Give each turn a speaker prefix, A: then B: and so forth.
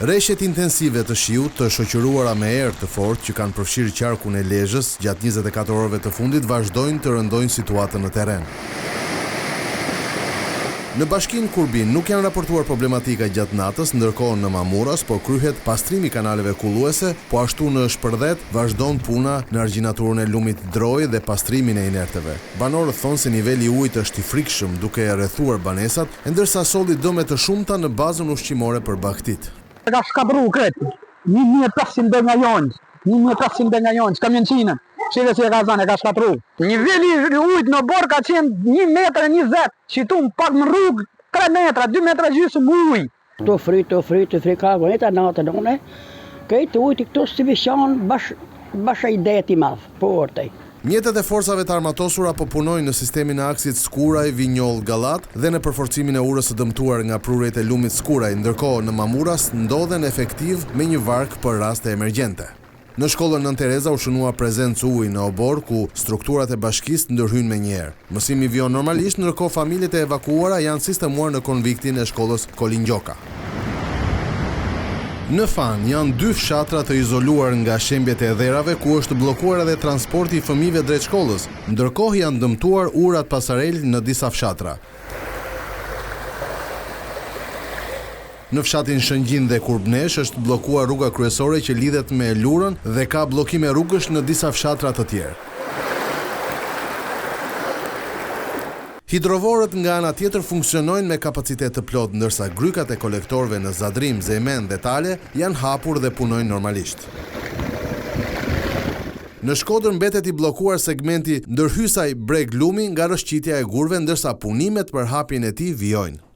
A: Rreshtet intensive të shiut të shoqëruara me erë të fortë që kanë përfshirë qarkun e Lezhës gjatë 24 orëve të fundit vazhdojnë të rëndojnë situatën në terren. Në bashkinë Kurbin nuk janë raportuar problematika gjatë natës, ndërkohë në Mamuras po kryhet pastrimi kanaleve kulluese, po ashtu në Shpërdet vazhdon puna në argjinaturën e lumit Droj dhe pastrimin e inerteve. Banorët thonë se niveli i ujit është i frikshëm duke rrethuar banesat, ndërsa solli dëme të shumta në bazën ushqimore për bagtit.
B: Ka shkabru kretë, 1500 nga jonjës, 1500 nga jonjës, kamionçinën. Shire si e ka zanë, e ka shkatru. Niveli i ujit në borë ka qenë 1,20 metër, qitum pak më rrugë 3 metra, 2 metra gjysmë ujë.
C: Të fri ka gëneta natën one, këtë ujti këto si vishan basha i deti madh, po ortej.
A: Mjetet e forcave të armatosura po punojnë në sistemin e aksit Skuraj Vinjoll Gallat dhe në përforcimin e urës së dëmtuar nga prurjet e lumit Skuraj, ndërkohë në Mamuras ndodhen efektiv me një vark për raste emergjente. Në shkollën Nën Tereza u shënua prezencë ujë në obor ku strukturat e bashkisë ndërhyjnë menjëherë. Mësimi vjen normalisht, ndërkohë familjet e evakuara janë sistemuar në konviktin e shkollës Kolingjoka. Në Fan janë 2 fshatra të izoluar nga shembjet e dherave ku është bllokuar edhe transporti i fëmijëve drejt shkollës, ndërkohë janë dëmtuar urat pasarel në disa fshatra. Në fshatin Shëngjin dhe Kurbnesh është bllokuar rruga kryesore që lidhet me Lurën dhe ka bllokime rrugësh në disa fshatra të tjerë. Hidrovorët nga ana tjetër funksionojnë me kapacitet të plot, ndërsa grykat e kolektorëve në Zadrim, Zemen dhe Tale janë hapur dhe punojnë normalisht. Në Shkodër mbetet i bllokuar segmenti ndërhysaj Breg Lumi nga rrëshqitja e gurve, ndërsa punimet për hapjen e tij vijojnë.